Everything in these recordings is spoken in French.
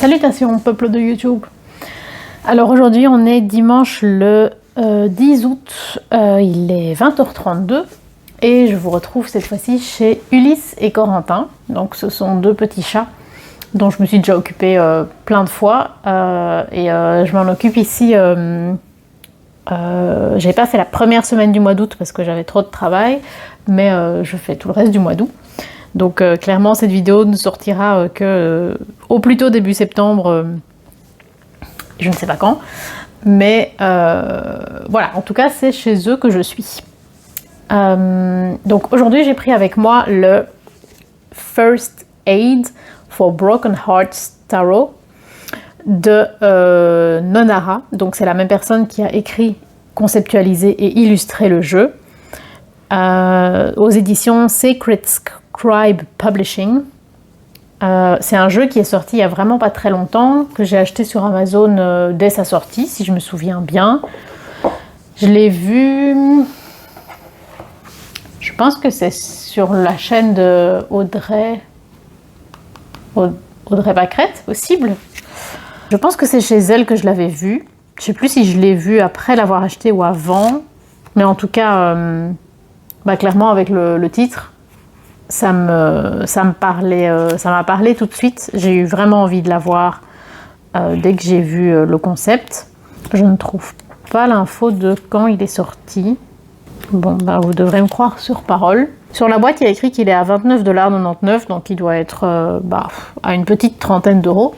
Salutations peuple de YouTube. Alors aujourd'hui on est dimanche le 10 août, il est 20h32 et je vous retrouve cette fois-ci chez Ulysse et Corentin. Donc ce sont deux petits chats dont je me suis déjà occupée plein de fois et je m'en occupe ici. J'ai pas fait la première semaine du mois d'août parce que j'avais trop de travail, mais je fais tout le reste du mois d'août. Donc clairement cette vidéo ne sortira que au plus tôt début septembre, je ne sais pas quand, mais voilà, en tout cas c'est chez eux que je suis. Donc aujourd'hui j'ai pris avec moi le First Aid for Broken Hearts Tarot de Nonara. Donc c'est la même personne qui a écrit, conceptualisé et illustré le jeu aux éditions Sacred Scribe Publishing. C'est un jeu qui est sorti il y a vraiment pas très longtemps, que j'ai acheté sur Amazon dès sa sortie, si je me souviens bien. Je l'ai vu, je pense que c'est sur la chaîne de Audrey Pâquerette, possible. Je pense que c'est chez elle que je l'avais vu. Je sais plus si je l'ai vu après l'avoir acheté ou avant, mais en tout cas, clairement avec le titre, ça m'a parlé tout de suite. J'ai eu vraiment envie de l'avoir dès que j'ai vu le concept. Je ne trouve pas l'info de quand il est sorti. Bon, vous devrez me croire sur parole. Sur la boîte, il y a écrit qu'il est à 29,99 $, donc il doit être à une petite trentaine d'euros.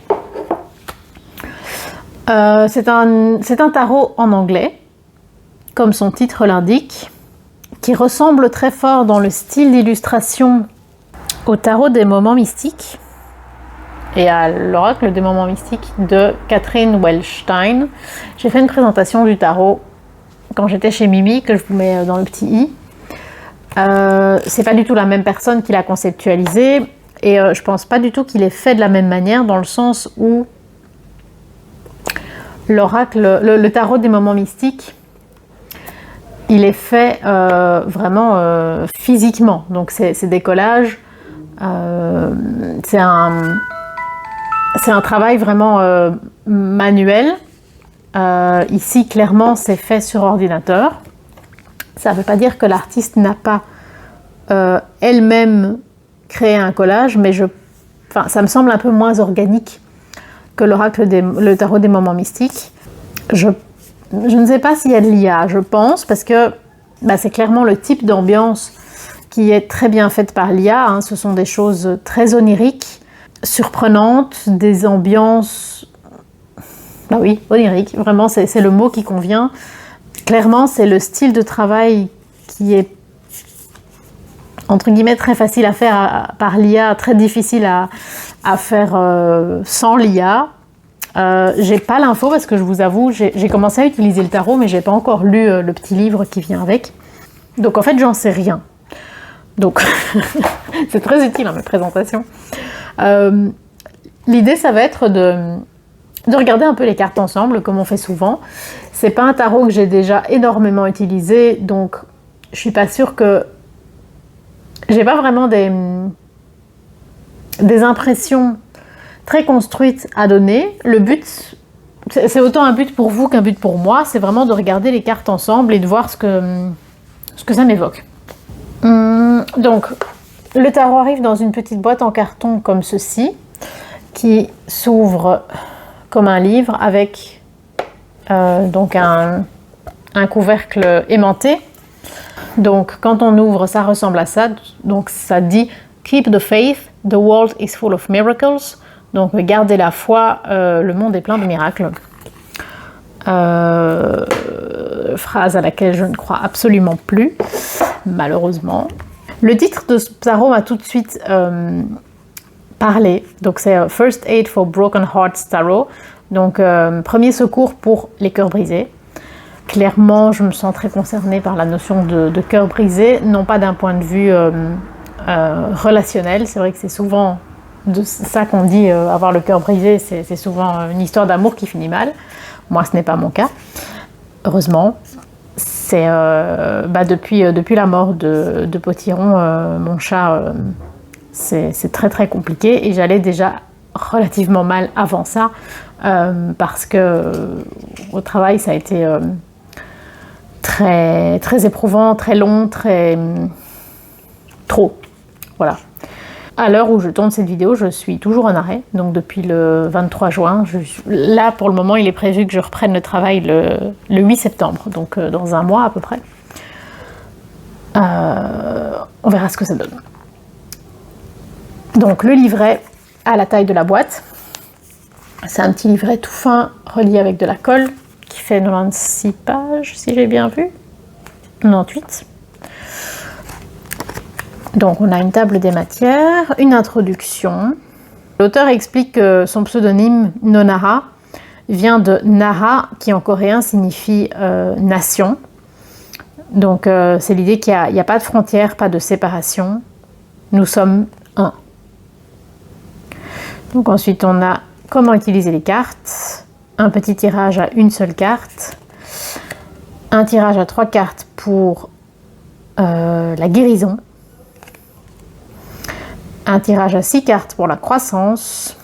C'est un tarot en anglais, comme son titre l'indique, qui ressemble très fort dans le style d'illustration au tarot des moments mystiques et à l'oracle des moments mystiques de Catherine Wellstein. J'ai fait une présentation du tarot quand j'étais chez Mimi, que je vous mets dans le petit i. C'est pas du tout la même personne qui l'a conceptualisé et je pense pas du tout qu'il est fait de la même manière, dans le sens où l'oracle, le tarot des moments mystiques, il est fait vraiment physiquement. Donc c'est des collages, c'est un travail vraiment manuel. Ici, clairement, c'est fait sur ordinateur. Ça ne veut pas dire que l'artiste n'a pas elle-même créé un collage, mais ça me semble un peu moins organique que le tarot des moments mystiques. Je ne sais pas s'il y a de l'IA, je pense, parce que c'est clairement le type d'ambiance qui est très bien faite par l'IA. Hein. Ce sont des choses très oniriques, surprenantes, des ambiances... oui, oniriques, vraiment, c'est le mot qui convient. Clairement, c'est le style de travail qui est, entre guillemets, très facile à faire par l'IA, très difficile à faire sans l'IA. J'ai pas l'info parce que je vous avoue, j'ai commencé à utiliser le tarot, mais j'ai pas encore lu le petit livre qui vient avec. Donc en fait, j'en sais rien. Donc c'est très utile mes présentations. L'idée, ça va être de regarder un peu les cartes ensemble, comme on fait souvent. C'est pas un tarot que j'ai déjà énormément utilisé, donc je suis pas sûre que... J'ai pas vraiment des impressions très construites à donner. Le but, c'est autant un but pour vous qu'un but pour moi, c'est vraiment de regarder les cartes ensemble et de voir ce que ça m'évoque. Donc, le tarot arrive dans une petite boîte en carton comme ceci, qui s'ouvre comme un livre avec donc un couvercle aimanté. Donc quand on ouvre, ça ressemble à ça. Donc ça dit « Keep the faith, the world is full of miracles ». Donc gardez la foi, le monde est plein de miracles. Phrase à laquelle je ne crois absolument plus, malheureusement. Le titre de ce tarot m'a tout de suite parlé. Donc c'est First Aid for Broken Hearts Tarot. Donc premier secours pour les cœurs brisés. Clairement, je me sens très concernée par la notion de cœur brisé, non pas d'un point de vue relationnel. C'est vrai que c'est souvent de ça qu'on dit, avoir le cœur brisé, c'est souvent une histoire d'amour qui finit mal. Moi, ce n'est pas mon cas, heureusement. C'est depuis la mort de Potiron, mon chat, c'est très très compliqué et j'allais déjà relativement mal avant ça, parce que au travail ça a été très, très éprouvant, très long, trop. Voilà. À l'heure où je tourne cette vidéo, je suis toujours en arrêt, donc depuis le 23 juin. Là, pour le moment, il est prévu que je reprenne le travail le 8 septembre, donc dans un mois à peu près. On verra ce que ça donne. Donc le livret à la taille de la boîte. C'est un petit livret tout fin, relié avec de la colle, qui fait 96 pages, si j'ai bien vu. 98. Donc on a une table des matières, une introduction. L'auteur explique que son pseudonyme Nonara vient de Nara, qui en coréen signifie nation. Donc c'est l'idée qu'il n'y a pas de frontières, pas de séparation. Nous sommes un. Donc ensuite on a comment utiliser les cartes, un petit tirage à une seule carte, un tirage à 3 cartes pour la guérison, un tirage à 6 cartes pour la croissance,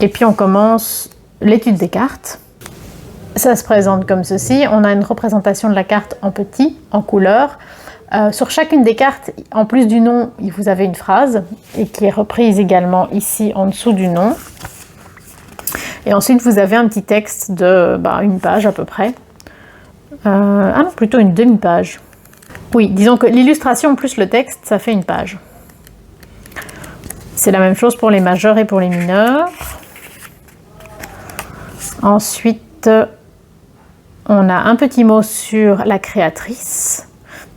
et puis on commence l'étude des cartes. Ça se présente comme ceci. On a une représentation de la carte en petit, en couleur. Sur chacune des cartes, en plus du nom, vous avez une phrase, et qui est reprise également ici en dessous du nom. Et ensuite, vous avez un petit texte de une page à peu près. Ah non, plutôt une demi-page. Oui, disons que l'illustration plus le texte, ça fait une page. C'est la même chose pour les majeurs et pour les mineurs. Ensuite, on a un petit mot sur la créatrice,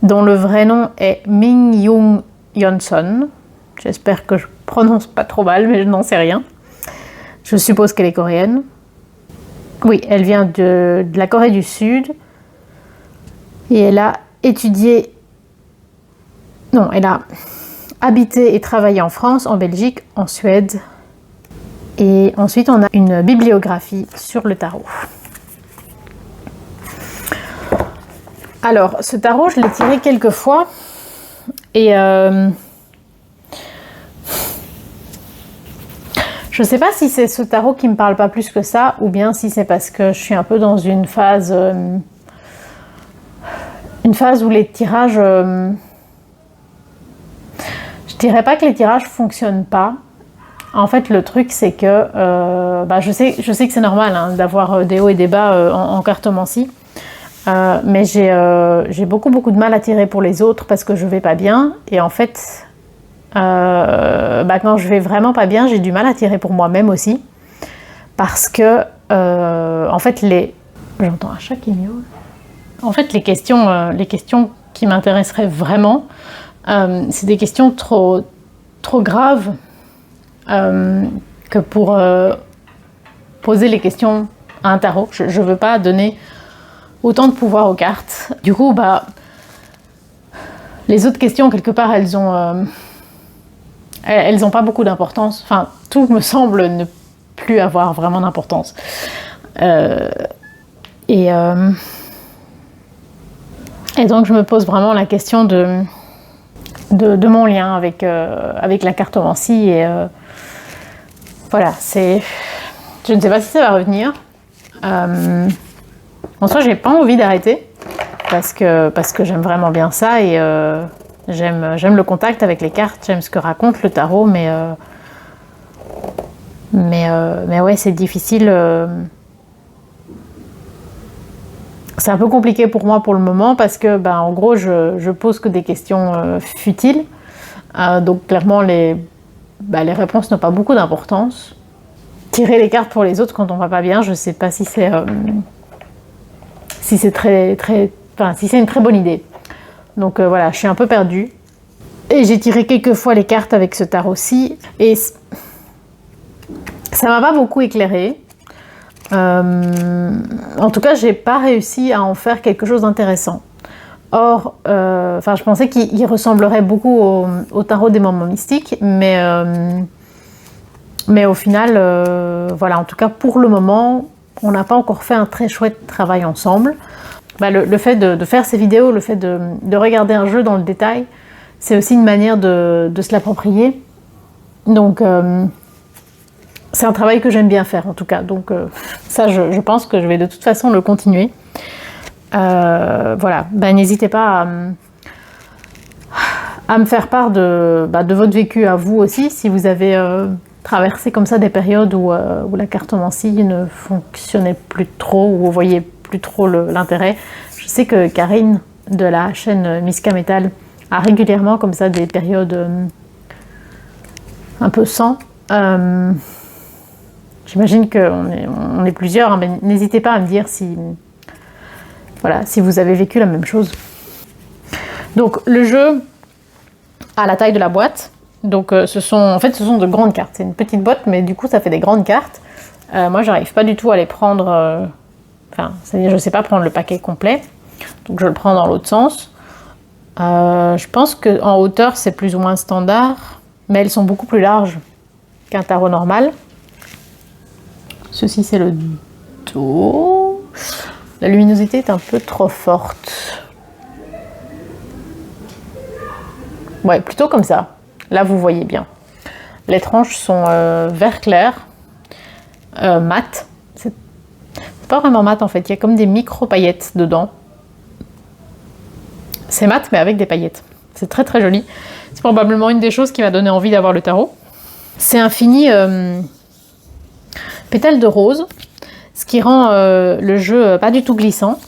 dont le vrai nom est Min Young Yeonson. J'espère que je prononce pas trop mal, mais je n'en sais rien. Je suppose qu'elle est coréenne. Oui, elle vient de la Corée du Sud. Et elle a étudié... Non, elle a habité et travaillé en France, en Belgique, en Suède. Et ensuite, on a une bibliographie sur le tarot. Alors, ce tarot, je l'ai tiré quelques fois. Et je ne sais pas si c'est ce tarot qui me parle pas plus que ça, ou bien si c'est parce que je suis un peu dans une phase où les tirages... je dirais pas que les tirages fonctionnent pas. En fait, le truc, c'est que je sais que c'est normal hein, d'avoir des hauts et des bas en cartomancie. Mais j'ai beaucoup de mal à tirer pour les autres parce que je vais pas bien. Et en fait, quand je vais vraiment pas bien, j'ai du mal à tirer pour moi-même aussi. Parce que, en fait, j'entends un chat qui miaule. En fait, les questions qui m'intéresseraient vraiment, c'est des questions trop graves que pour poser les questions à un tarot. Je veux pas donner autant de pouvoir aux cartes. Du coup, les autres questions, quelque part, elles ont pas beaucoup d'importance. Enfin, tout me semble ne plus avoir vraiment d'importance. Et donc, je me pose vraiment la question de mon lien avec la cartomancie. Et voilà, je ne sais pas si ça va revenir. En soi, j'ai pas envie d'arrêter parce que j'aime vraiment bien ça et j'aime le contact avec les cartes, j'aime ce que raconte le tarot, mais ouais, c'est difficile. C'est un peu compliqué pour moi pour le moment parce que, en gros, je pose que des questions futiles, donc clairement les réponses n'ont pas beaucoup d'importance. Tirer les cartes pour les autres quand on va pas bien, je sais pas si c'est si c'est une très bonne idée. Donc voilà, je suis un peu perdue. Et j'ai tiré quelques fois les cartes avec ce tarot-ci. Et ça m'a pas beaucoup éclairé. En tout cas, j'ai pas réussi à en faire quelque chose d'intéressant. Or, je pensais qu'il ressemblerait beaucoup au tarot des moments mystiques, mais au final, voilà, en tout cas pour le moment, on n'a pas encore fait un très chouette travail ensemble. Le fait de faire ces vidéos, le fait de regarder un jeu dans le détail, c'est aussi une manière de se l'approprier. Donc c'est un travail que j'aime bien faire en tout cas, donc ça je pense que je vais de toute façon le continuer. Voilà, n'hésitez pas à me faire part de votre vécu à vous aussi, si vous avez traversé comme ça des périodes où la cartomancie ne fonctionnait plus trop, où vous voyez plus trop l'intérêt. Je sais que Karine de la chaîne Miska Metal a régulièrement comme ça des périodes un peu sans. J'imagine qu'on est plusieurs, hein, mais n'hésitez pas à me dire si vous avez vécu la même chose. Donc le jeu a la taille de la boîte. Donc ce sont de grandes cartes. C'est une petite boîte, mais du coup ça fait des grandes cartes. Moi j'arrive pas du tout à les prendre. C'est-à-dire je sais pas prendre le paquet complet. Donc je le prends dans l'autre sens. Je pense qu'en hauteur c'est plus ou moins standard, mais elles sont beaucoup plus larges qu'un tarot normal. Ceci c'est le dos. La luminosité est un peu trop forte. Ouais, plutôt comme ça. Là, vous voyez bien. Les tranches sont vert clair, mat. C'est pas vraiment mat en fait. Il y a comme des micro-paillettes dedans. C'est mat, mais avec des paillettes. C'est très très joli. C'est probablement une des choses qui m'a donné envie d'avoir le tarot. C'est un fini pétale de rose, ce qui rend le jeu pas du tout glissant.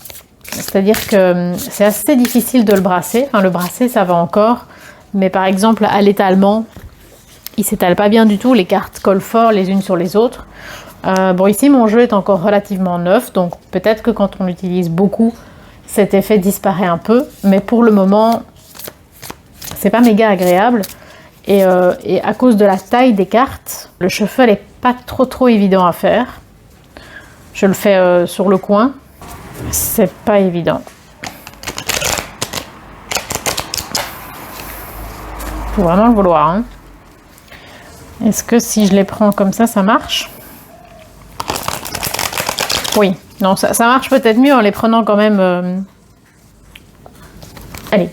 C'est-à-dire que c'est assez difficile de le brasser. Enfin, le brasser, ça va encore. Mais par exemple, à l'étalement, il s'étale pas bien du tout. Les cartes collent fort les unes sur les autres. Bon, ici, mon jeu est encore relativement neuf. Donc, peut-être que quand on l'utilise beaucoup, cet effet disparaît un peu. Mais pour le moment, c'est pas méga agréable. Et à cause de la taille des cartes, le shuffle est pas trop évident à faire. Je le fais sur le coin. C'est pas évident. Faut vraiment le vouloir. Hein. Est-ce que si je les prends comme ça marche? Oui. Non, ça marche peut-être mieux en les prenant quand même... Allez.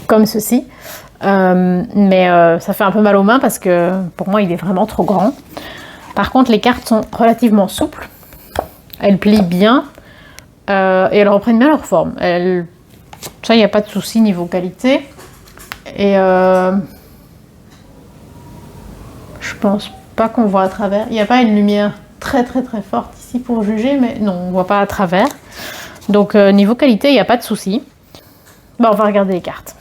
Comme ceci. Mais ça fait un peu mal aux mains parce que pour moi, il est vraiment trop grand. Par contre, les cartes sont relativement souples. Elles plient bien. Et elles reprennent bien leur forme. Ça, il n'y a pas de souci niveau qualité. Et je pense pas qu'on voit à travers. Il n'y a pas une lumière très forte ici pour juger, mais non, on ne voit pas à travers. Donc niveau qualité, il n'y a pas de souci. Bon, on va regarder les cartes.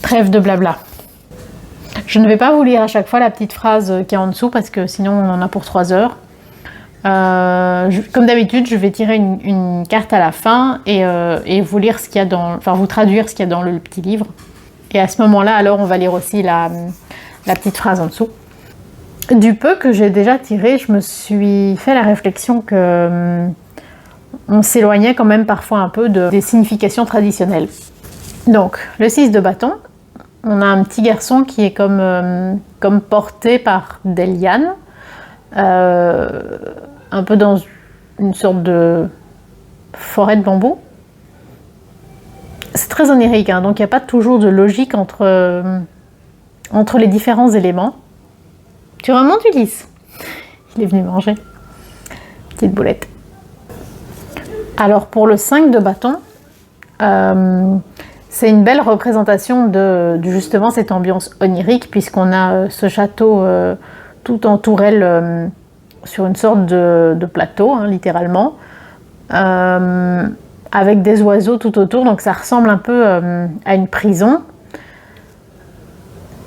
Trêve de blabla. Je ne vais pas vous lire à chaque fois la petite phrase qui est en dessous parce que sinon on en a pour 3 heures. Comme d'habitude, je vais tirer une carte à la fin et vous lire ce qu'il y a dans, enfin vous traduire ce qu'il y a dans le petit livre. Et à ce moment-là, alors on va lire aussi la petite phrase en dessous. Du peu que j'ai déjà tiré, je me suis fait la réflexion que on s'éloignait quand même parfois un peu des significations traditionnelles. Donc, le 6 de bâton, on a un petit garçon qui est comme porté par des lianes. Un peu dans une sorte de forêt de bambou. C'est très onirique, hein, donc il n'y a pas toujours de logique entre les différents éléments. Tu remontes Ulysse? Il est venu manger. Petite boulette. Alors pour le 5 de bâton, c'est une belle représentation de justement cette ambiance onirique, puisqu'on a ce château tout en tourelle sur une sorte de plateau, hein, littéralement, avec des oiseaux tout autour, donc ça ressemble un peu à une prison.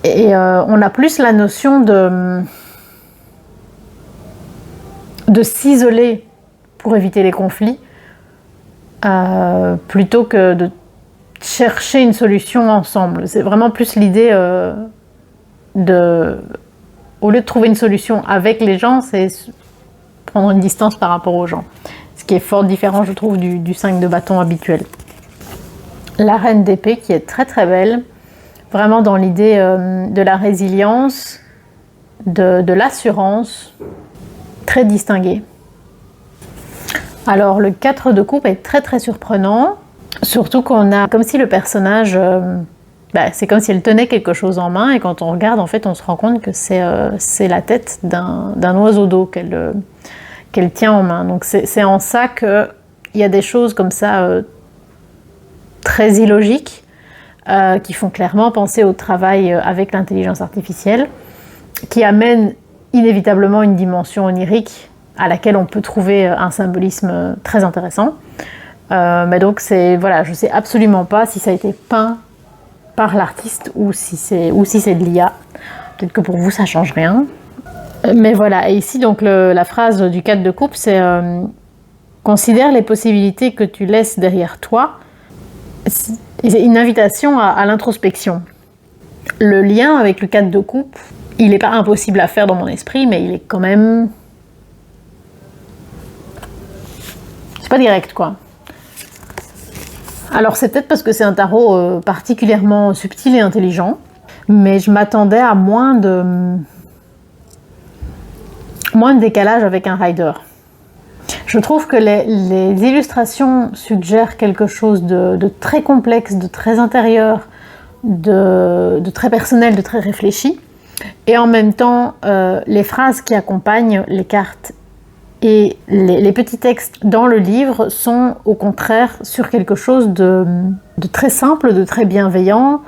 Et on a plus la notion de s'isoler pour éviter les conflits, plutôt que de chercher une solution ensemble. C'est vraiment plus l'idée au lieu de trouver une solution avec les gens, c'est prendre une distance par rapport aux gens. Ce qui est fort différent, je trouve, du 5 de bâton habituel. La reine d'épée qui est très belle, vraiment dans l'idée de la résilience, de l'assurance, très distinguée. Alors le 4 de coupe est très surprenant, surtout qu'on a comme si le personnage c'est comme si elle tenait quelque chose en main, et quand on regarde, en fait, on se rend compte que c'est la tête d'un oiseau d'eau qu'elle tient en main. Donc c'est en ça qu'il y a des choses comme ça très illogiques qui font clairement penser au travail avec l'intelligence artificielle, qui amène inévitablement une dimension onirique à laquelle on peut trouver un symbolisme très intéressant. Mais donc voilà, je ne sais absolument pas si ça a été peint par l'artiste ou si c'est de l'IA. Peut-être que pour vous ça change rien. Mais voilà, et ici donc la phrase du 4 de coupe, c'est considère les possibilités que tu laisses derrière toi. C'est une invitation à l'introspection. Le lien avec le 4 de coupe, il n'est pas impossible à faire dans mon esprit, mais il est quand même... C'est pas direct, quoi. Alors c'est peut-être parce que c'est un tarot particulièrement subtil et intelligent, mais je m'attendais à moins de décalage avec un rider. Je trouve que les illustrations suggèrent quelque chose de très complexe, de très intérieur, de très personnel, de très réfléchi. Et en même temps, les phrases qui accompagnent les cartes et les petits textes dans le livre sont au contraire sur quelque chose de très simple, de très bienveillant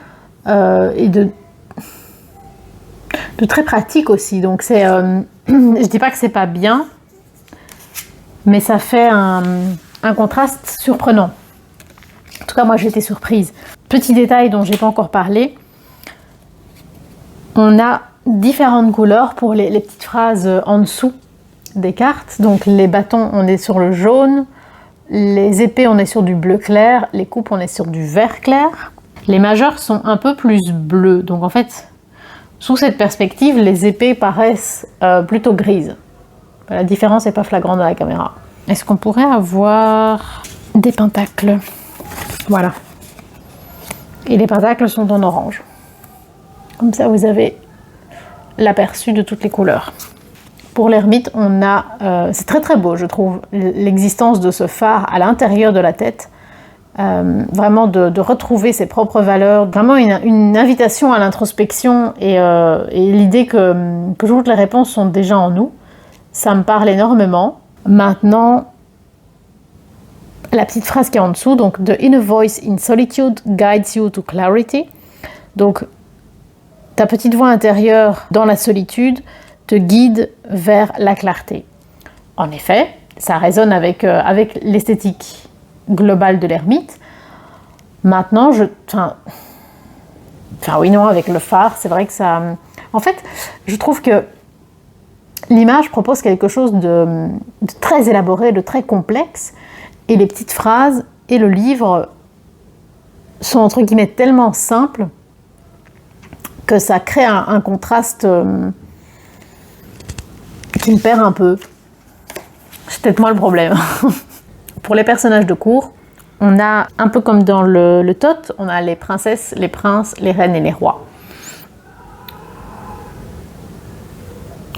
et de très pratique aussi. Donc je dis pas que c'est pas bien, mais ça fait un contraste surprenant. En tout cas, moi j'étais surprise. Petit détail dont j'ai pas encore parlé, on a différentes couleurs pour les petites phrases en dessous des cartes. Donc les bâtons, on est sur le jaune, les épées, on est sur du bleu clair, les coupes, on est sur du vert clair. Les majeurs sont un peu plus bleus. Donc en fait, sous cette perspective, les épées paraissent plutôt grises. La différence n'est pas flagrante dans la caméra. Est-ce qu'on pourrait avoir des pentacles? Voilà. Et les pentacles sont en orange. Comme ça, vous avez l'aperçu de toutes les couleurs. Pour l'ermite, on a... c'est très très beau, je trouve, l'existence de ce phare à l'intérieur de la tête. Vraiment de retrouver ses propres valeurs. Vraiment une invitation à l'introspection et l'idée que toutes les réponses sont déjà en nous. Ça me parle énormément. Maintenant, la petite phrase qui est en dessous, donc « The inner voice in solitude guides you to clarity ». Donc, ta petite voix intérieure dans la solitude te guide vers la clarté. En effet, ça résonne avec l'esthétique globale de l'ermite. Maintenant, avec le phare, c'est vrai que ça... En fait, je trouve que l'image propose quelque chose de très élaboré, de très complexe, et les petites phrases et le livre sont entre guillemets tellement simples que ça crée un contraste qui me perd un peu. C'est peut-être moi le problème. Pour les personnages de cour, on a, un peu comme dans le Thoth, on a les princesses, les princes, les reines et les rois.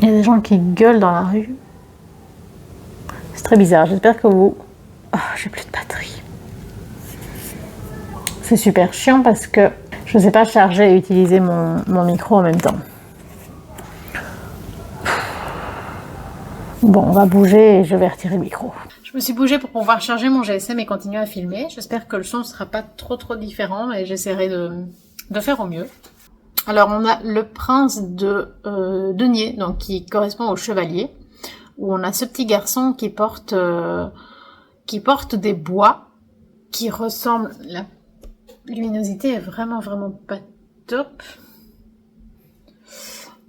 Il y a des gens qui gueulent dans la rue. C'est très bizarre, j'espère que vous... Oh, j'ai plus de batterie. C'est super chiant parce que je ne sais pas charger et utiliser mon micro en même temps. Bon, on va bouger et je vais retirer le micro. Je me suis bougée pour pouvoir charger mon GSM et continuer à filmer. J'espère que le son ne sera pas trop différent et j'essaierai de faire au mieux. Alors on a le prince de denier, donc qui correspond au chevalier, où on a ce petit garçon qui porte des bois qui ressemblent... La luminosité est vraiment pas top.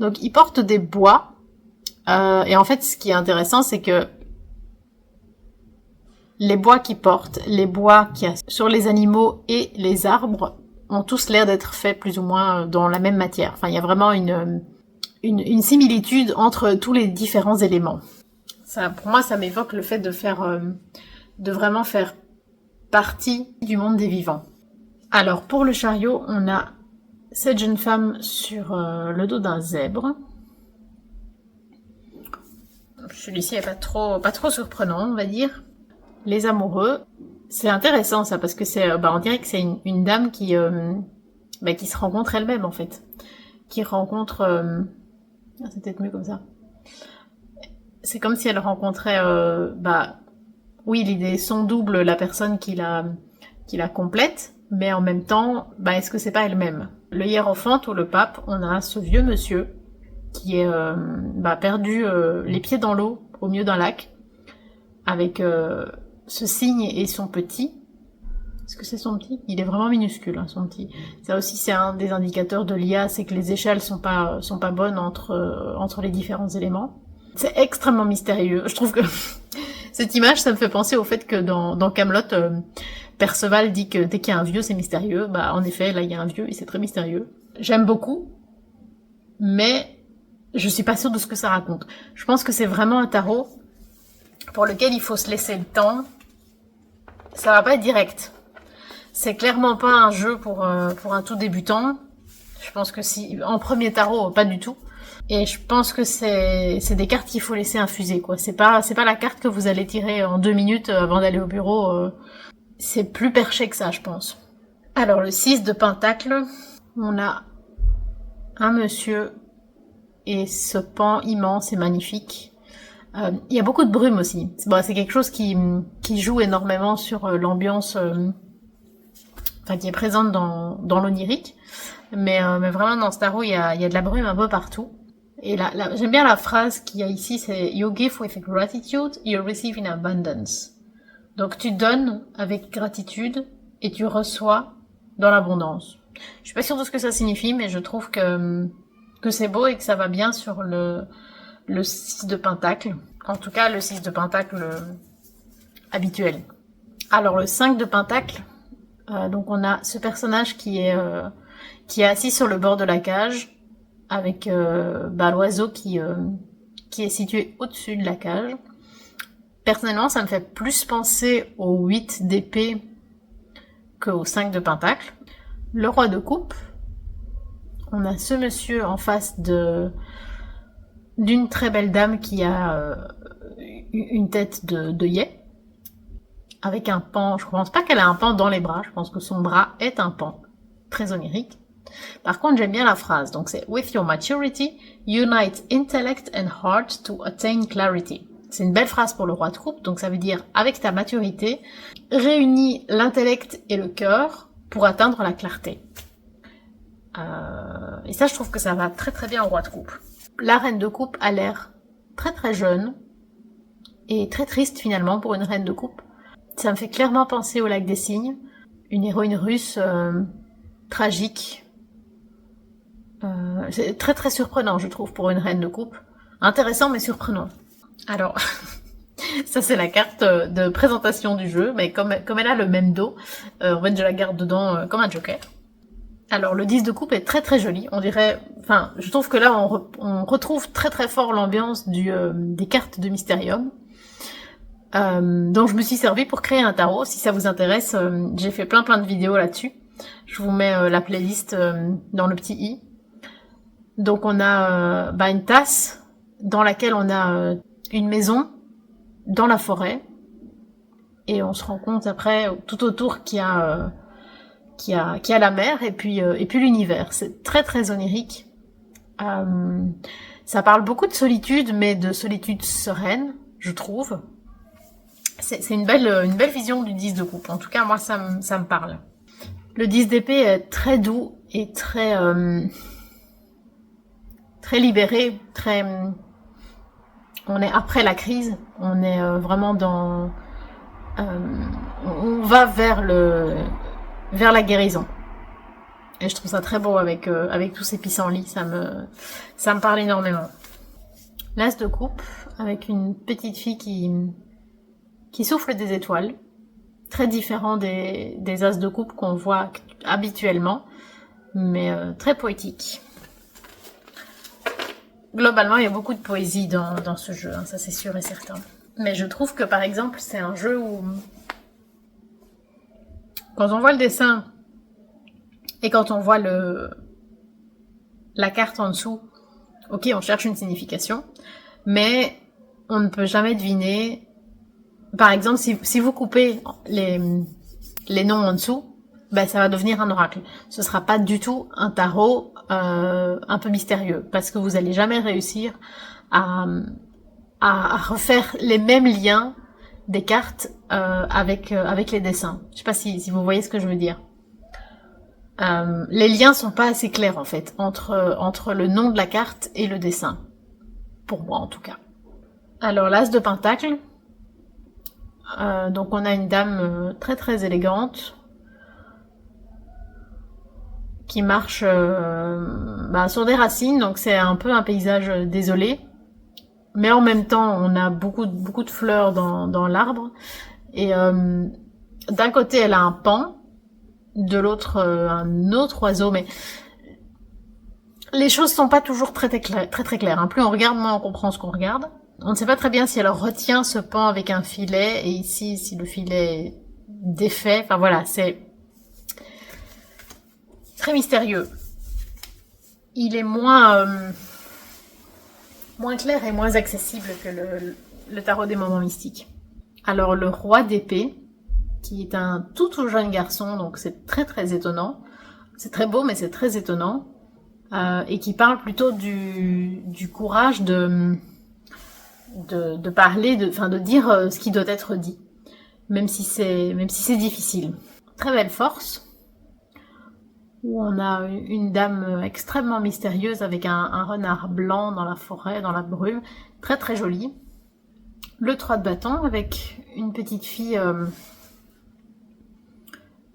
Donc il porte des bois, et en fait ce qui est intéressant c'est que les bois qu'il porte, les bois qu'il y a sur les animaux et les arbres ont tous l'air d'être faits plus ou moins dans la même matière. Enfin, il y a vraiment une similitude entre tous les différents éléments. Ça, pour moi, ça m'évoque le fait de vraiment faire partie du monde des vivants. Alors, pour le chariot, on a cette jeune femme sur le dos d'un zèbre. Celui-ci est pas trop surprenant, on va dire. Les amoureux. C'est intéressant ça, parce que on dirait que c'est une dame qui qui se rencontre elle-même en fait. Qui rencontre... c'est peut-être mieux comme ça. C'est comme si elle rencontrait... oui, l'idée, son double, la personne qui la complète, mais en même temps, est-ce que c'est pas elle-même? Le hiérophante ou le pape, on a ce vieux monsieur qui est perdu les pieds dans l'eau au milieu d'un lac, avec ce cygne et son petit. Est-ce que c'est son petit? Il est vraiment minuscule, hein, son petit. Ça aussi, c'est un des indicateurs de l'IA, c'est que les échelles sont pas bonnes entre les différents éléments. C'est extrêmement mystérieux. Je trouve que cette image, ça me fait penser au fait que dans Kaamelott, Perceval dit que dès qu'il y a un vieux, c'est mystérieux. En effet, là, il y a un vieux et c'est très mystérieux. J'aime beaucoup, mais je suis pas sûre de ce que ça raconte. Je pense que c'est vraiment un tarot pour lequel il faut se laisser le temps. Ça va pas être direct. C'est clairement pas un jeu pour un tout débutant. Je pense que en premier tarot, pas du tout. Et je pense que c'est des cartes qu'il faut laisser infuser, quoi. C'est pas la carte que vous allez tirer en 2 minutes avant d'aller au bureau. C'est plus perché que ça, je pense. Alors, le 6 de Pentacle, on a un monsieur et ce pan immense et magnifique. Il y a beaucoup de brume aussi. C'est quelque chose qui joue énormément sur l'ambiance, qui est présente dans l'onirique. Mais vraiment, dans ce tarot, il y a de la brume un peu partout. Et là, j'aime bien la phrase qu'il y a ici, c'est You give with gratitude, you receive in abundance. Donc tu donnes avec gratitude et tu reçois dans l'abondance. Je suis pas sûre de ce que ça signifie, mais je trouve que c'est beau et que ça va bien sur le 6 de Pentacle. En tout cas, le 6 de Pentacle habituel. Alors le 5 de Pentacle, donc on a ce personnage qui est assis sur le bord de la cage, avec l'oiseau qui est situé au-dessus de la cage. Personnellement, ça me fait plus penser au 8 d'épée qu'au 5 de Pentacle. Le roi de coupe, on a ce monsieur en face d'une très belle dame qui a une tête de yé, avec un pan. Je pense pas qu'elle a un pan dans les bras, je pense que son bras est un pan, très onirique. Par contre, j'aime bien la phrase, donc c'est With your maturity, unite intellect and heart to attain clarity. C'est une belle phrase pour le roi de coupe, donc ça veut dire avec ta maturité, réunis l'intellect et le cœur pour atteindre la clarté. Et ça, je trouve que ça va très très bien au roi de coupe. La reine de coupe a l'air très très jeune et très triste finalement pour une reine de coupe. Ça me fait clairement penser au lac des cygnes, une héroïne russe tragique. C'est très très surprenant, je trouve, pour une reine de coupe. Intéressant mais surprenant. Alors, ça c'est la carte de présentation du jeu, mais comme elle a le même dos, en fait je la garde dedans comme un joker. Alors le 10 de coupe est très très joli, on dirait... je trouve que là on retrouve très très fort l'ambiance des cartes de Mysterium. Donc je me suis servi pour créer un tarot. Si ça vous intéresse, j'ai fait plein de vidéos là-dessus. Je vous mets la playlist dans le petit i. Donc on a une tasse dans laquelle on a une maison dans la forêt et on se rend compte après tout autour qu'il y a la mer et puis l'univers. C'est très très onirique. Ça parle beaucoup de solitude, mais de solitude sereine, je trouve. C'est une belle vision du 10 de coupe. En tout cas, moi, ça me parle. Le 10 d'épée est très doux et très libéré, on est après la crise, on est vraiment dans... on va vers la guérison. Et je trouve ça très beau avec tous ces pissenlits, ça me parle énormément. L'as de coupe, avec une petite fille qui souffle des étoiles, très différent des as de coupe qu'on voit habituellement, mais très poétique. Globalement, il y a beaucoup de poésie dans ce jeu, hein, ça c'est sûr et certain. Mais je trouve que par exemple, c'est un jeu où, quand on voit le dessin et quand on voit la carte en dessous, ok, on cherche une signification, mais on ne peut jamais deviner. Par exemple, si vous coupez les noms en dessous, ben, ça va devenir un oracle. Ce sera pas du tout un tarot un peu mystérieux, parce que vous allez jamais réussir à, à refaire les mêmes liens des cartes avec les dessins. Je sais pas si vous voyez ce que je veux dire. Les liens sont pas assez clairs en fait entre le nom de la carte et le dessin, pour moi en tout cas. Alors l'as de pentacle, donc on a une dame très très élégante qui marche sur des racines, donc c'est un peu un paysage désolé, mais en même temps on a beaucoup de fleurs dans l'arbre, et d'un côté elle a un paon, de l'autre un autre oiseau, mais les choses sont pas toujours très claires, hein. Plus on regarde, moins on comprend ce qu'on regarde. On ne sait pas très bien si elle retient ce paon avec un filet, et ici si le filet est défait, enfin voilà, c'est très mystérieux. Il est moins clair et moins accessible que le tarot des moments mystiques. Alors le roi d'épée, qui est un tout jeune garçon, donc c'est très très étonnant. C'est très beau, mais c'est très étonnant. Et qui parle plutôt du courage de parler, de dire ce qui doit être dit, même si c'est difficile. Très belle force, où on a une dame extrêmement mystérieuse avec un renard blanc dans la forêt, dans la brume, très très jolie. Le 3 de bâton avec une petite fille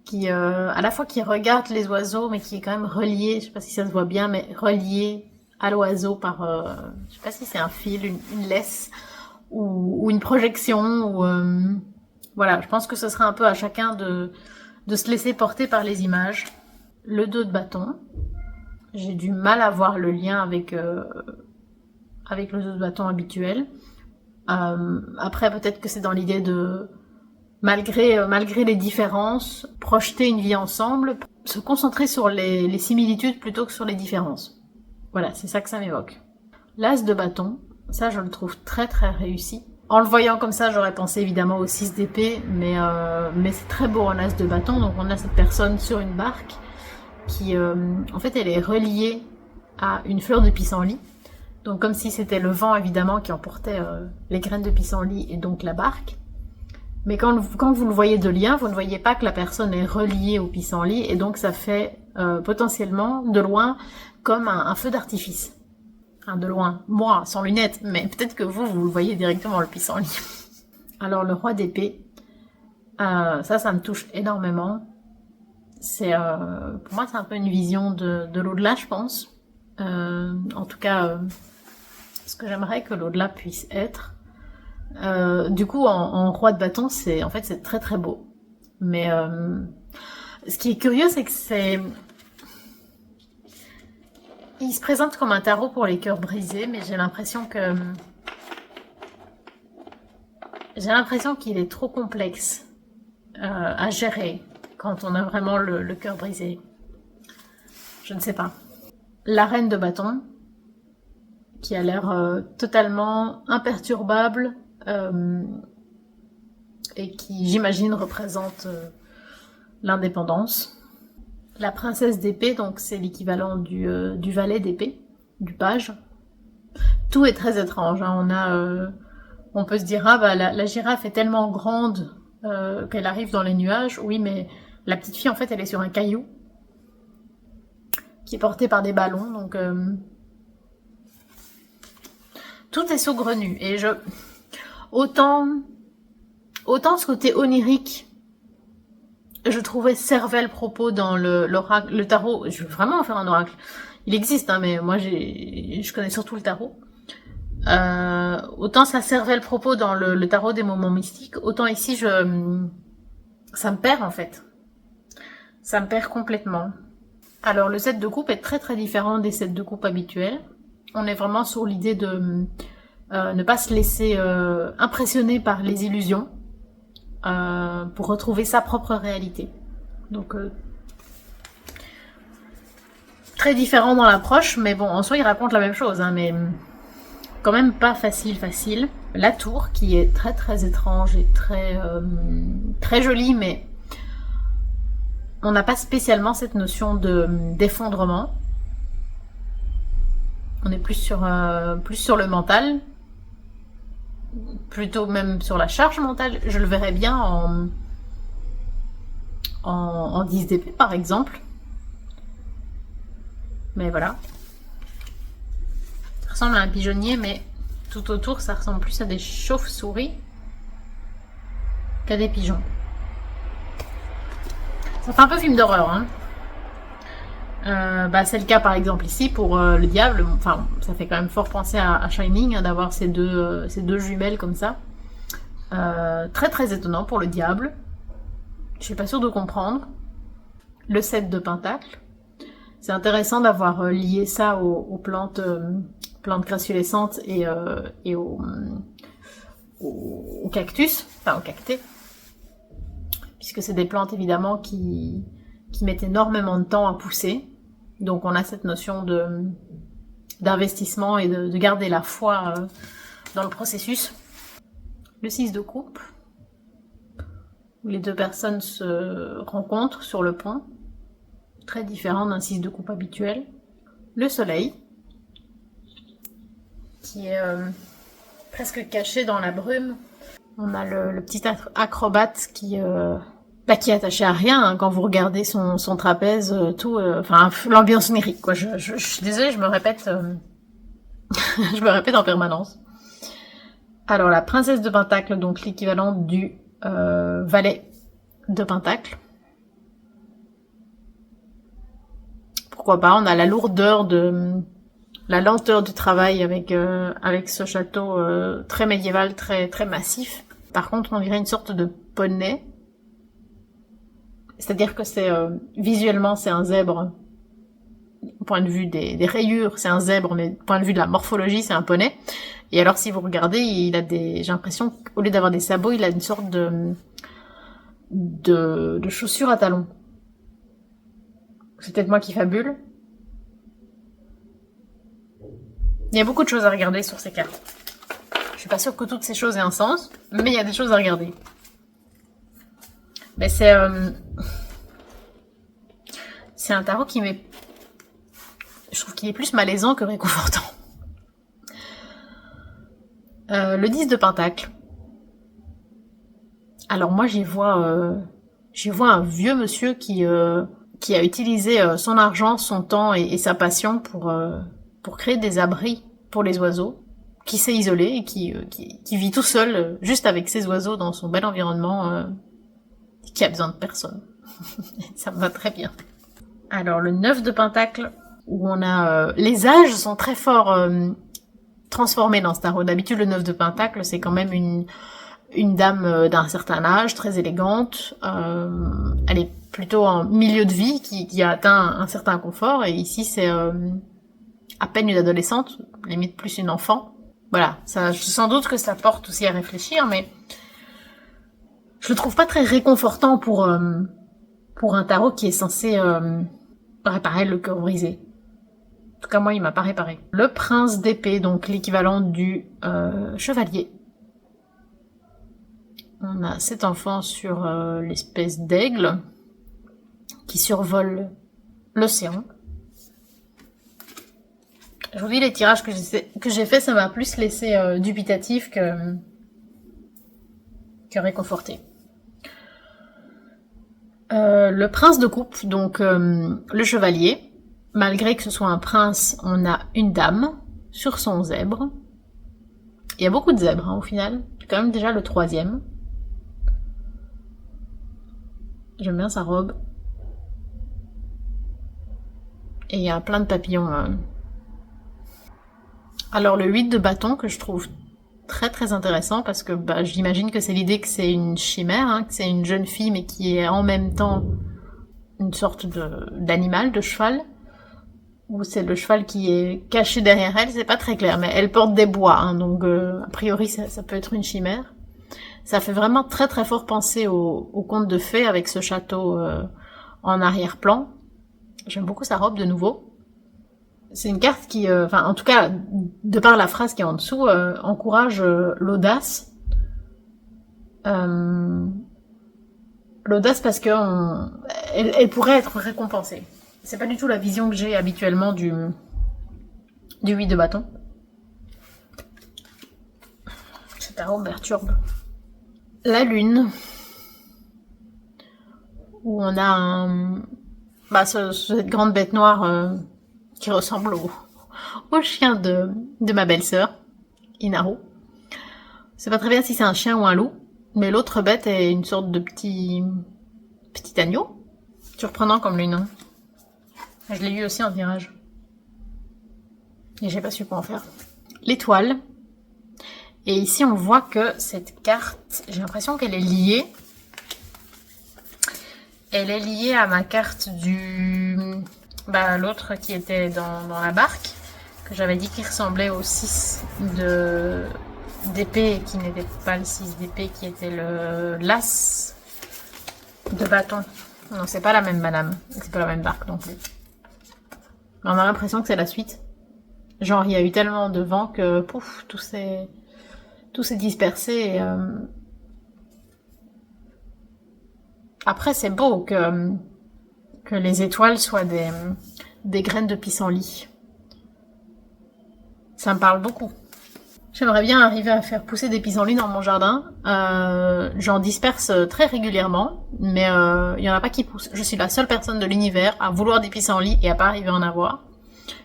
qui à la fois qui regarde les oiseaux, mais qui est quand même reliée, je sais pas si ça se voit bien, mais reliée à l'oiseau par, je sais pas si c'est un fil, une laisse, ou une projection, ou voilà, je pense que ce sera un peu à chacun de se laisser porter par les images. Le 2 de bâton, j'ai du mal à voir le lien avec le 2 de bâton habituel. Après, peut-être que c'est dans l'idée de, malgré les différences, projeter une vie ensemble, se concentrer sur les similitudes plutôt que sur les différences. Voilà, c'est ça que ça m'évoque. L'as de bâton, ça je le trouve très très réussi. En le voyant comme ça, j'aurais pensé évidemment au 6 d'épée, mais c'est très beau en as de bâton. Donc on a cette personne sur une barque qui, en fait, elle est reliée à une fleur de pissenlit. Donc comme si c'était le vent évidemment qui emportait les graines de pissenlit et donc la barque. Mais quand vous le voyez de loin, vous ne voyez pas que la personne est reliée au pissenlit, et donc ça fait potentiellement de loin comme un feu d'artifice. Enfin, de loin, moi sans lunettes, mais peut-être que vous le voyez directement, le pissenlit. Alors le roi d'épée, ça me touche énormément. C'est pour moi c'est un peu une vision de l'au-delà, je pense. En tout cas, ce que j'aimerais que l'au-delà puisse être. Du coup, en roi de bâton, c'est très très beau. Mais ce qui est curieux, c'est que il se présente comme un tarot pour les cœurs brisés, mais j'ai l'impression qu'il est trop complexe à gérer quand on a vraiment le cœur brisé. Je ne sais pas. La reine de bâton, qui a l'air totalement imperturbable, et qui, j'imagine, représente l'indépendance. La princesse d'épée, donc c'est l'équivalent du valet d'épée, du page. Tout est très étrange, hein. On peut se dire, la girafe est tellement grande qu'elle arrive dans les nuages. Oui, mais la petite fille, en fait, elle est sur un caillou qui est porté par des ballons, donc tout est saugrenu. Et autant ce côté onirique, je trouvais servait le propos dans le tarot. Je veux vraiment en faire un oracle. Il existe, hein, mais moi je connais surtout le tarot. Autant ça servait le propos dans le tarot des moments mystiques, autant ici ça me perd en fait. Ça me perd complètement. Alors le set de coupe est très très différent des sets de coupe habituels. On est vraiment sur l'idée de ne pas se laisser impressionner par les illusions pour retrouver sa propre réalité. Donc très différent dans l'approche, mais bon, en soi il raconte la même chose, hein, mais quand même pas facile. La tour qui est très très étrange et très jolie, mais on n'a pas spécialement cette notion d'effondrement. On est plus sur le mental, plutôt même sur la charge mentale. Je le verrais bien en 10 d'épée par exemple. Mais voilà. Ça ressemble à un pigeonnier, mais tout autour ça ressemble plus à des chauves-souris qu'à des pigeons. Ça fait un peu film d'horreur, hein. C'est le cas par exemple ici pour le diable. Enfin, ça fait quand même fort penser à Shining, hein, d'avoir ces deux jumelles comme ça. Très très étonnant pour le diable. Je suis pas sûre de comprendre. Le 7 de pentacle. C'est intéressant d'avoir lié ça aux plantes crassulescentes et aux cactus, enfin aux cactés, puisque c'est des plantes évidemment qui mettent énormément de temps à pousser. Donc on a cette notion d'investissement et de garder la foi dans le processus. Le 6 de coupe, où les deux personnes se rencontrent sur le pont, très différent d'un 6 de coupe habituel. Le soleil, qui est presque caché dans la brume. On a le petit acrobate qui est attaché à rien, hein, quand vous regardez son trapèze, l'ambiance onirique, quoi. Je suis désolée, je me répète, je me répète en permanence. Alors la princesse de pentacle, donc l'équivalent du valet de pentacle. Pourquoi pas, on a la lourdeur la lenteur du travail avec ce château très médiéval, très très massif. Par contre, on dirait une sorte de poney. C'est-à-dire que visuellement c'est un zèbre. Au point de vue des rayures, c'est un zèbre, mais au point de vue de la morphologie, c'est un poney. Et alors si vous regardez, j'ai l'impression qu'au lieu d'avoir des sabots, il a une sorte de chaussures à talons. C'est peut-être moi qui fabule. Il y a beaucoup de choses à regarder sur ces cartes. Je suis pas sûre que toutes ces choses aient un sens, mais il y a des choses à regarder. Mais c'est un tarot je trouve qu'il est plus malaisant que réconfortant. Le 10 de pentacle. Alors moi j'y vois un vieux monsieur qui a utilisé son argent, son temps et sa passion pour créer des abris pour les oiseaux, qui s'est isolé et qui vit tout seul, juste avec ses oiseaux dans son bel environnement, qui a besoin de personne. Ça me va très bien. Alors le 9 de pentacle, où on a les âges sont très forts transformés dans ce tarot. D'habitude le 9 de pentacle c'est quand même une dame d'un certain âge, très élégante. Elle est plutôt en milieu de vie, qui a atteint un certain confort, et ici c'est à peine une adolescente, limite plus une enfant. Voilà, sans doute que ça porte aussi à réfléchir, mais je le trouve pas très réconfortant pour un tarot qui est censé réparer le cœur brisé. En tout cas, moi, il m'a pas réparé. Le prince d'épée, donc l'équivalent du chevalier. On a cet enfant sur l'espèce d'aigle qui survole l'océan. Je vous dis, les tirages que j'ai fait, ça m'a plus laissé dubitatif que réconforté. Le prince de coupe, donc le chevalier. Malgré que ce soit un prince, on a une dame sur son zèbre. Il y a beaucoup de zèbres, hein, au final. C'est quand même déjà le 3e. J'aime bien sa robe. Et il y a plein de papillons. Alors le 8 de bâton, que je trouve très très intéressant, parce que j'imagine que c'est l'idée que c'est une chimère, hein, que c'est une jeune fille, mais qui est en même temps une sorte d'animal, de cheval. Ou c'est le cheval qui est caché derrière elle, c'est pas très clair, mais elle porte des bois, hein, donc a priori ça peut être une chimère. Ça fait vraiment très très fort penser au conte de fées avec ce château en arrière-plan. J'aime beaucoup sa robe de nouveau. C'est une carte qui, en tout cas, de par la phrase qui est en dessous, encourage l'audace, L'audace parce que elle pourrait être récompensée. C'est pas du tout la vision que j'ai habituellement du 8 de bâton. Cet arôme perturbe. La lune, où on a cette grande bête noire qui ressemble au chien de ma belle-sœur, Inaru. Je sais pas très bien si c'est un chien ou un loup, mais l'autre bête est une sorte de petit agneau. Surprenant comme lune. Hein. Je l'ai eu aussi en virage. Et j'ai pas su quoi en faire. L'étoile. Et ici, on voit que cette carte, j'ai l'impression qu'elle est liée. Elle est liée à ma carte l'autre qui était dans la barque, que j'avais dit qu'il ressemblait au 6 d'épée, qui n'était pas le 6 d'épée, qui était l'as de bâton. Non, c'est pas la même madame. C'est pas la même barque non plus. Mais on a l'impression que c'est la suite. Genre, il y a eu tellement de vent que, pouf, tout s'est dispersé. Et, après, c'est beau que les étoiles soient des graines de pissenlit. Ça me parle beaucoup. J'aimerais bien arriver à faire pousser des pissenlits dans mon jardin. J'en disperse très régulièrement, mais il y en a pas qui poussent. Je suis la seule personne de l'univers à vouloir des pissenlits et à pas arriver à en avoir.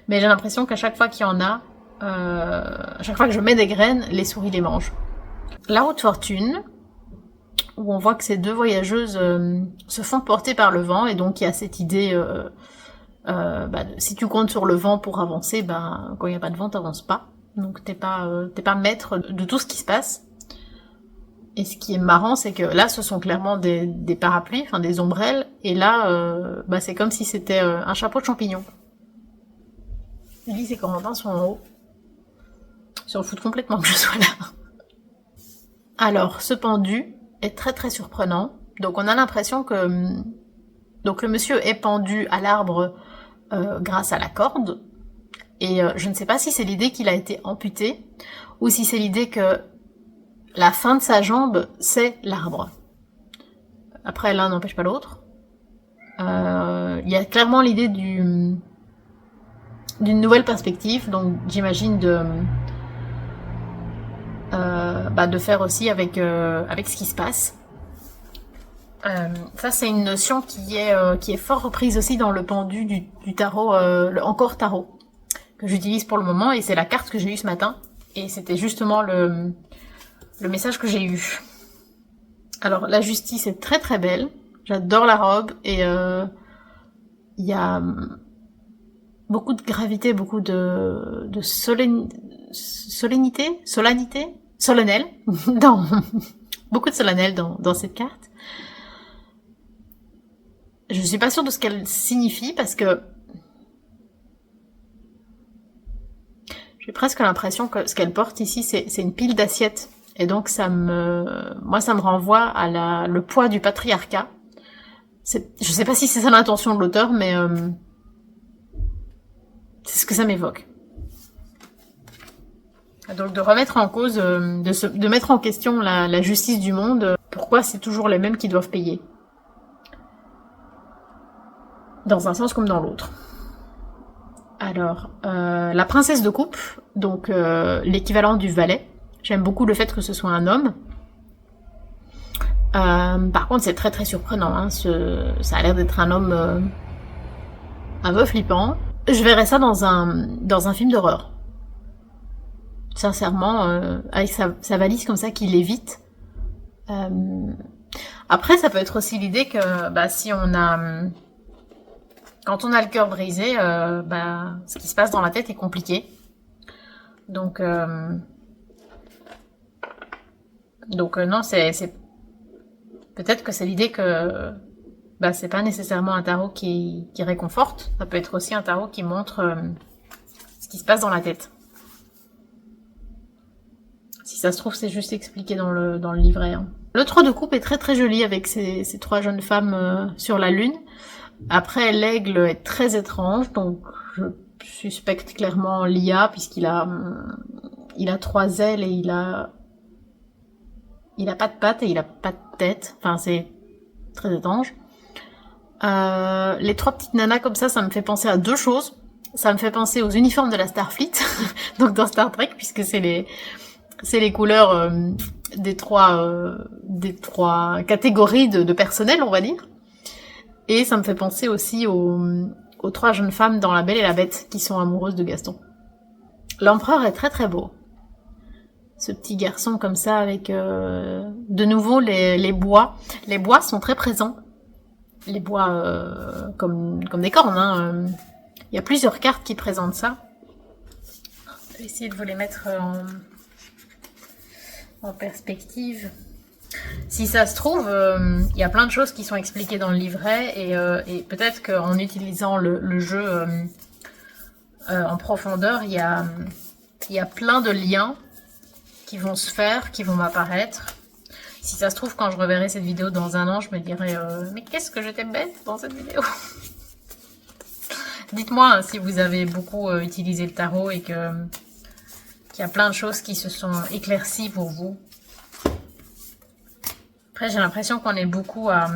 Mais j'ai l'impression qu'à chaque fois qu'il y en a, à chaque fois que je mets des graines, les souris les mangent. La haute fortune, où on voit que ces deux voyageuses se font porter par le vent, et donc il y a cette idée, si tu comptes sur le vent pour avancer, quand il n'y a pas de vent, t'avances pas. Donc t'es pas maître de tout ce qui se passe. Et ce qui est marrant, c'est que là, ce sont clairement des parapluies, enfin des ombrelles, et là, c'est comme si c'était un chapeau de champignon. Elise et Corentin sont en haut. Ils s'en foutent complètement que je sois là. Alors, ce pendu est très très surprenant. Donc on a l'impression que le monsieur est pendu à l'arbre grâce à la corde. Et je ne sais pas si c'est l'idée qu'il a été amputé, ou si c'est l'idée que la fin de sa jambe, c'est l'arbre. Après, l'un n'empêche pas l'autre. Il y a clairement l'idée d'une nouvelle perspective, donc j'imagine de faire aussi avec ce qui se passe. Ça, c'est une notion qui est fort reprise aussi dans le pendu du tarot, le encore tarot, que j'utilise pour le moment, et c'est la carte que j'ai eue ce matin, et c'était justement le message que j'ai eu. Alors, la justice est très très belle, j'adore la robe, et il y a beaucoup de gravité, beaucoup de solennité, solennel, beaucoup de solennel dans cette carte. Je suis pas sûre de ce qu'elle signifie, parce que j'ai presque l'impression que ce qu'elle porte ici, c'est une pile d'assiettes. Et donc ça me renvoie à le poids du patriarcat. Je sais pas si c'est ça l'intention de l'auteur, mais c'est ce que ça m'évoque. Donc de remettre en cause, de mettre en question la justice du monde. Pourquoi c'est toujours les mêmes qui doivent payer? Dans un sens comme dans l'autre. Alors, la princesse de coupe, donc l'équivalent du valet. J'aime beaucoup le fait que ce soit un homme. Par contre, c'est très très surprenant. Hein, ça a l'air d'être un homme un peu flippant. Je verrais ça dans un film d'horreur. Sincèrement, avec sa valise comme ça qui lévite. Après, ça peut être aussi l'idée que si on a... Quand on a le cœur brisé, ce qui se passe dans la tête est compliqué. Donc non, c'est peut-être que c'est l'idée que c'est pas nécessairement un tarot qui réconforte. Ça peut être aussi un tarot qui montre ce qui se passe dans la tête. Si ça se trouve, c'est juste expliqué dans le livret. Hein. Le 3 de coupe est très très joli avec ces trois jeunes femmes sur la lune. Après, l'aigle est très étrange, donc je suspecte clairement l'IA, puisqu'il a 3 ailes et il a pas de pattes et il a pas de tête. Enfin, c'est très étrange. Les 3 petites nanas comme ça me fait penser à 2 choses. Ça me fait penser aux uniformes de la Starfleet, donc dans Star Trek, puisque c'est les couleurs des trois catégories de personnel, on va dire. Et ça me fait penser aussi aux 3 jeunes femmes dans La Belle et la Bête qui sont amoureuses de Gaston. L'empereur est très très beau. Ce petit garçon comme ça avec de nouveau les bois. Les bois sont très présents. Les bois comme des cornes. Hein. Il y a plusieurs cartes qui présentent ça. Je vais essayer de vous les mettre en perspective. Si ça se trouve, il y a plein de choses qui sont expliquées dans le livret et peut-être qu'en utilisant le jeu en profondeur, il y a plein de liens qui vont se faire, qui vont m'apparaître. Si ça se trouve, quand je reverrai cette vidéo dans un an, je me dirai mais qu'est-ce que j'étais bête dans cette vidéo. Dites-moi si vous avez beaucoup utilisé le tarot et qu'il y a plein de choses qui se sont éclaircies pour vous. Après, j'ai l'impression qu'on est beaucoup à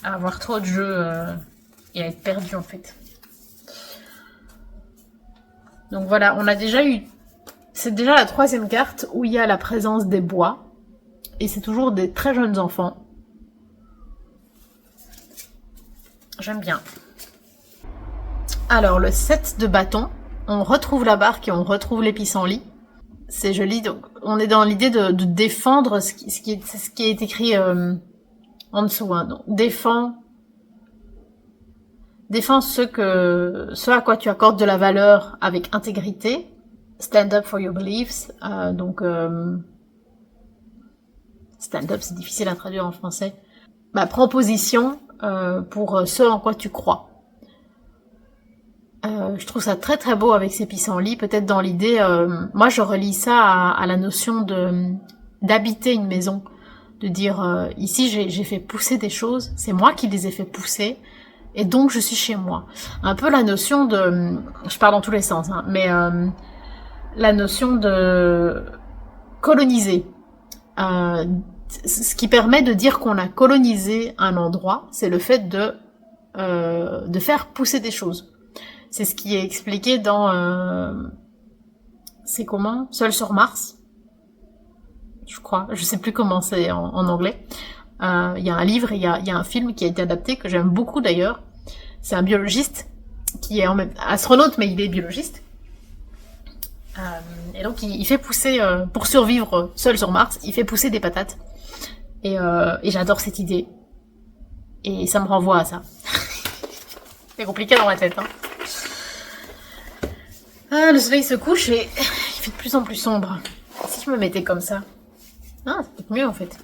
avoir trop de jeux et à être perdu en fait. Donc voilà, on a déjà eu... C'est déjà la 3e carte où il y a la présence des bois. Et c'est toujours des très jeunes enfants. J'aime bien. Alors, le 7 de bâton. On retrouve la barque et on retrouve les pissenlits. C'est joli. Donc, on est dans l'idée de défendre ce qui est écrit en dessous. Hein. Donc, défends ce à quoi tu accordes de la valeur avec intégrité. Stand up for your beliefs. Stand up, c'est difficile à traduire en français. Prends position pour ce en quoi tu crois. Je trouve ça très très beau avec ces pissenlits. Peut-être dans l'idée, moi je relie ça à la notion d'habiter une maison. De dire, ici j'ai fait pousser des choses, c'est moi qui les ai fait pousser, et donc je suis chez moi. Un peu la notion de... Je parle dans tous les sens, hein, mais la notion de coloniser. Ce qui permet de dire qu'on a colonisé un endroit, c'est le fait de faire pousser des choses. C'est ce qui est expliqué dans... c'est comment ? Seul sur Mars, je crois. Je sais plus comment c'est en anglais. Il y a un livre, il y a un film qui a été adapté, que j'aime beaucoup d'ailleurs. C'est un biologiste qui est en même astronaute, mais il est biologiste. Et donc il fait pousser, pour survivre seul sur Mars, il fait pousser des patates. Et j'adore cette idée. Et ça me renvoie à ça. C'est compliqué dans ma tête. Hein. Le soleil se couche et il fait de plus en plus sombre. Si je me mettais comme ça. C'est peut-être mieux en fait.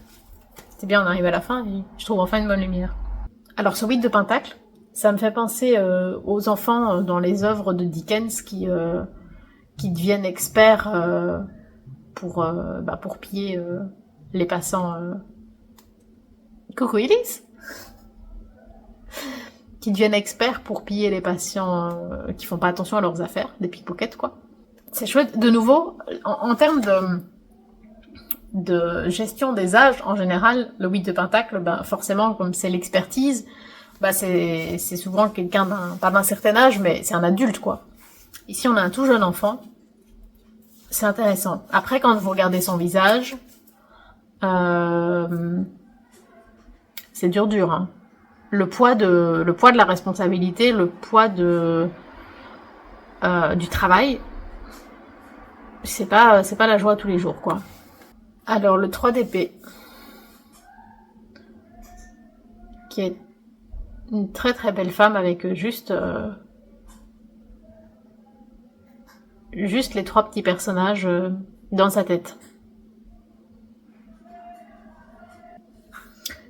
C'était bien, on arrive à la fin et je trouve enfin une bonne lumière. Alors ce 8 de Pentacle, ça me fait penser aux enfants dans les œuvres de Dickens qui deviennent experts pour piller les passants. Coucou Elise. Qui deviennent experts pour piller les patients qui font pas attention à leurs affaires, des pickpockets quoi. C'est chouette. De nouveau, en termes de gestion des âges, en général, le 8 de Pentacle, forcément, comme c'est l'expertise, c'est souvent quelqu'un pas d'un certain âge, mais c'est un adulte quoi. Ici, on a un tout jeune enfant. C'est intéressant. Après, quand vous regardez son visage, c'est dur, hein. Le poids de la responsabilité, le poids du travail, c'est pas la joie tous les jours, quoi. Alors, le 3 d'épée, qui est une très très belle femme avec juste les 3 petits personnages dans sa tête.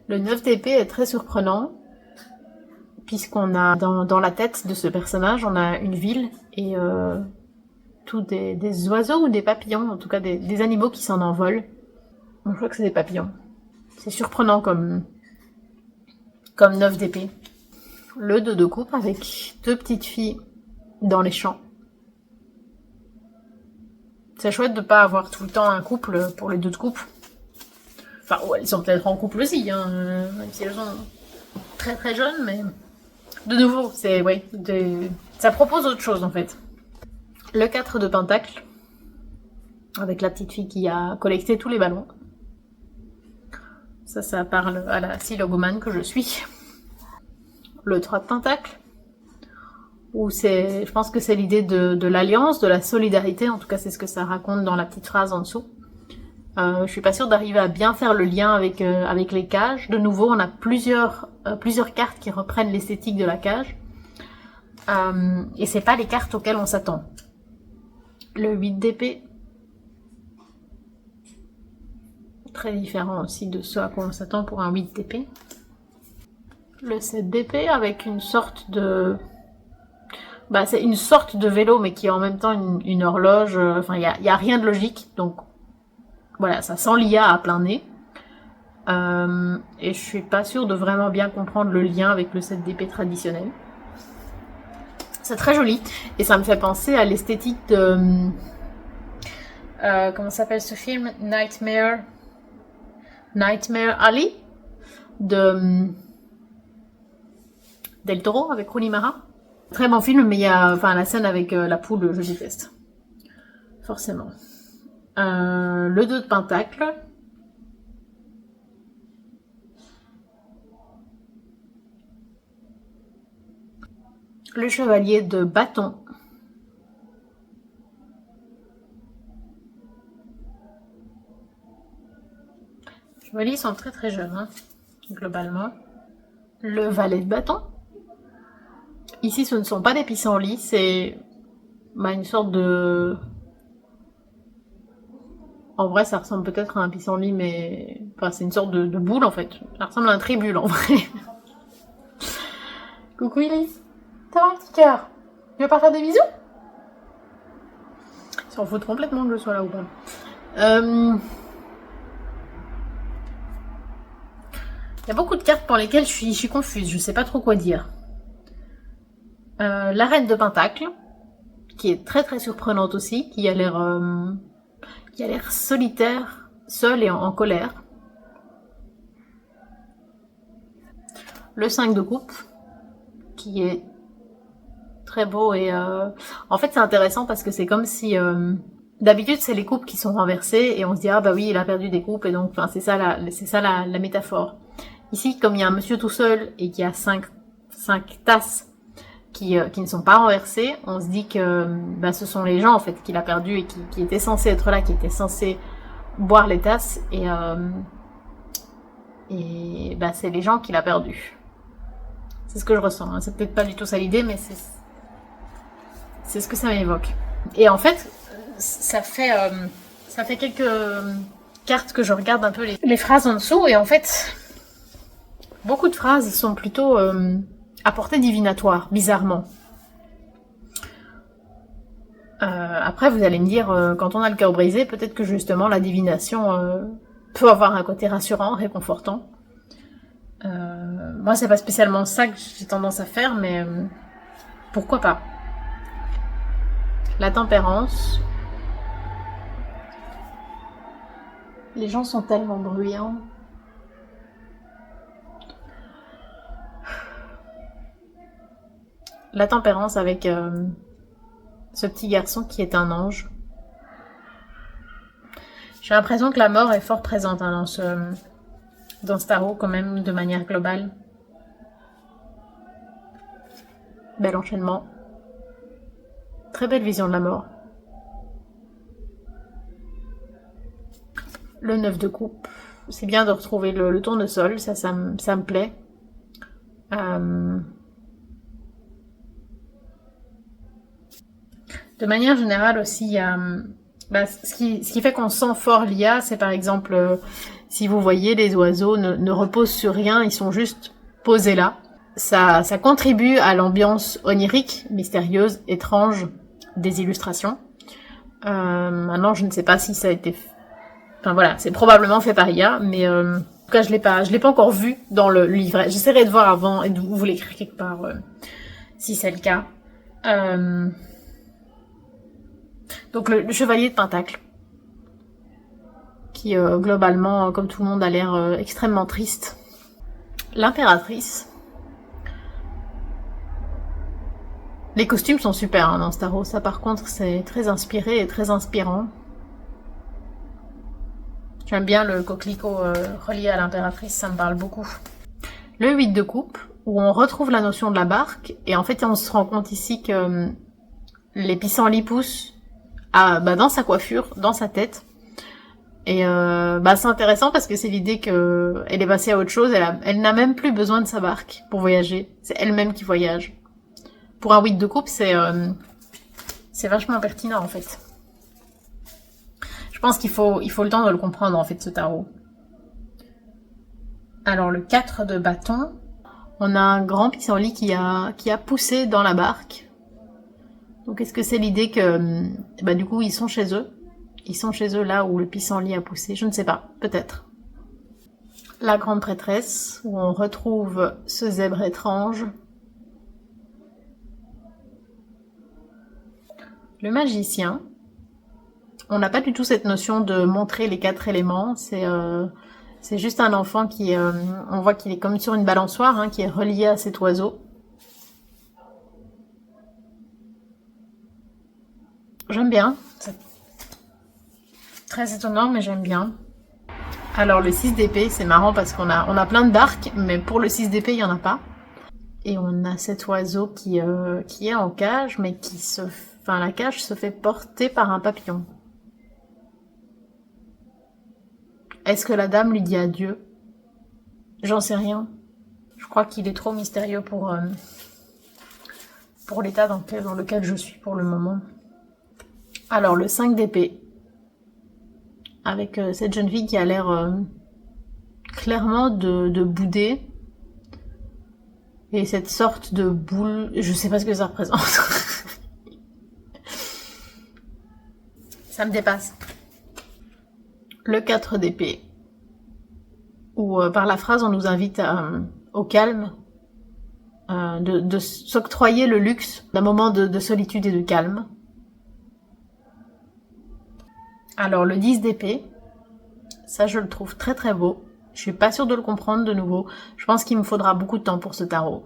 Le 9 d'épée est très surprenant, puisqu'on a dans la tête de ce personnage, on a une ville et tous des oiseaux ou des papillons, en tout cas des animaux qui s'en envolent. Je crois que c'est des papillons. C'est surprenant comme 9 d'épée. Le 2 de coupe avec 2 petites filles dans les champs. C'est chouette de pas avoir tout le temps un couple pour les 2 de coupe. Enfin, ouais, ils sont peut-être en couple aussi, hein, même si elles sont très très jeunes, mais de nouveau, c'est ouais, ça propose autre chose en fait. Le 4 de Pentacle, avec la petite fille qui a collecté tous les ballons. Ça parle à la silogomane que je suis. Le 3 de Pentacle, où je pense que c'est l'idée de l'alliance, de la solidarité, en tout cas c'est ce que ça raconte dans la petite phrase en dessous. Je suis pas sûre d'arriver à bien faire le lien avec les cages. De nouveau, on a plusieurs cartes qui reprennent l'esthétique de la cage. Et c'est pas les cartes auxquelles on s'attend. Le 8 d'épée. Très différent aussi de ce à quoi on s'attend pour un 8 d'épée. Le 7 d'épée avec une sorte de... Bah, c'est une sorte de vélo, mais qui est en même temps une horloge. Enfin, il y a rien de logique. Donc, voilà, ça sent l'IA à plein nez. Et je suis pas sûre de vraiment bien comprendre le lien avec le 7 d'épée traditionnel. C'est très joli. Et ça me fait penser à l'esthétique de... comment s'appelle ce film? Nightmare Alley de Del Toro avec Rooney Mara. Très bon film, mais il y a la scène avec la poule, je déteste. Forcément. Le 2 de Pentacle. Le chevalier de bâton. Les chevaliers sont très très jeunes, hein, globalement. Le valet de bâton. Ici, ce ne sont pas des pissenlits, c'est une sorte de... En vrai, ça ressemble peut-être à un pissenlit, mais... Enfin, c'est une sorte de boule, en fait. Ça ressemble à un tribule, en vrai. Coucou, Elise. Ça va, un petit cœur? Tu veux pas faire des bisous? Ils s'en foutent complètement que je sois là ou pas. Il y a beaucoup de cartes pour lesquelles je suis confuse, je sais pas trop quoi dire. La reine de Pentacle, qui est très très surprenante aussi, qui a l'air solitaire, seule et en colère. Le 5 de coupe, qui est très beau et en fait c'est intéressant parce que c'est comme si d'habitude c'est les coupes qui sont renversées et on se dit ah bah oui il a perdu des coupes et donc c'est ça la métaphore. Ici comme il y a un monsieur tout seul et qu'il y a 5 tasses qui ne sont pas renversées, on se dit que ce sont les gens en fait qu'il a perdu et qui étaient censés être là, qui étaient censés boire les tasses et c'est les gens qu'il a perdu. C'est ce que je ressens, hein. C'est peut-être pas du tout ça l'idée, mais c'est ce que ça m'évoque. Et en fait, ça fait quelques cartes que je regarde un peu les phrases en dessous, et en fait, beaucoup de phrases sont plutôt à portée divinatoire, bizarrement. Après, vous allez me dire, quand on a le cœur brisé, peut-être que justement la divination peut avoir un côté rassurant, réconfortant. Moi, c'est pas spécialement ça que j'ai tendance à faire, mais pourquoi pas. La tempérance. Les gens sont tellement bruyants. La tempérance avec ce petit garçon qui est un ange. J'ai l'impression que la mort est fort présente dans ce tarot quand même de manière globale. Bel enchaînement. Très belle vision de la mort. Le 9 de coupe. C'est bien de retrouver le tournesol, ça me plaît. De manière générale aussi, il y a... ce qui fait qu'on sent fort l'IA, c'est par exemple, si vous voyez, les oiseaux ne reposent sur rien, ils sont juste posés là. Ça contribue à l'ambiance onirique, mystérieuse, étrange des illustrations. Maintenant, je ne sais pas si ça a été... Enfin voilà, c'est probablement fait par IA, mais en tout cas, je l'ai pas encore vu dans le livret. J'essaierai de voir avant et de vous l'écrire quelque part, si c'est le cas. Donc le chevalier de Pentacle, qui globalement, comme tout le monde, a l'air extrêmement triste. L'impératrice. Les costumes sont super hein, dans ce tarot, ça par contre c'est très inspiré et très inspirant. J'aime bien le coquelicot relié à l'impératrice, ça me parle beaucoup. Le 8 de coupe, où on retrouve la notion de la barque, et en fait on se rend compte ici que les pissenlits poussent dans sa coiffure, dans sa tête. Et c'est intéressant parce que c'est l'idée qu'elle est passée à autre chose, elle n'a même plus besoin de sa barque pour voyager, c'est elle-même qui voyage. Pour un 8 de coupe, c'est vachement pertinent en fait. Je pense qu'il faut le temps de le comprendre en fait ce tarot. Alors le 4 de bâton, on a un grand pissenlit qui a poussé dans la barque. Donc est-ce que c'est l'idée que du coup ils sont chez eux? Ils sont chez eux là où le pissenlit a poussé, je ne sais pas, peut-être. La grande prêtresse, où on retrouve ce zèbre étrange. Le magicien. On n'a pas du tout cette notion de montrer les 4 éléments, c'est juste un enfant qui, on voit qu'il est comme sur une balançoire, hein, qui est relié à cet oiseau. J'aime bien, c'est très étonnant mais j'aime bien. Alors le 6 d'épée, c'est marrant parce qu'on a plein de barques, mais pour le 6 d'épée, il n'y en a pas. Et on a cet oiseau qui est en cage, mais la cage se fait porter par un papillon. Est-ce que la dame lui dit adieu? J'en sais rien. Je crois qu'il est trop mystérieux pour l'état dans lequel je suis pour le moment. Alors, le 5 d'épée. Avec cette jeune fille qui a l'air clairement de bouder. Et cette sorte de boule, je sais pas ce que ça représente. Ça me dépasse. Le 4 d'épée, où par la phrase on nous invite au calme, de s'octroyer le luxe d'un moment de solitude et de calme. Alors le 10 d'épée, ça je le trouve très très beau. Je suis pas sûre de le comprendre de nouveau. Je pense qu'il me faudra beaucoup de temps pour ce tarot.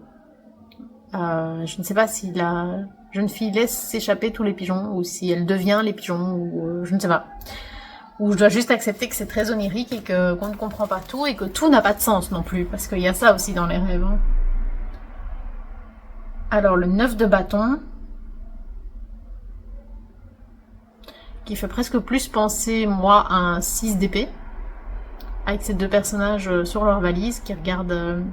Je ne sais pas si la jeune fille laisse s'échapper tous les pigeons, ou si elle devient les pigeons, ou je ne sais pas. Ou je dois juste accepter que c'est très onirique et qu'on ne comprend pas tout et que tout n'a pas de sens non plus, parce qu'il y a ça aussi dans les rêves. Hein. Alors le 9 de bâton, qui fait presque plus penser, moi, à un 6 d'épée, avec ces deux personnages sur leur valise qui regardent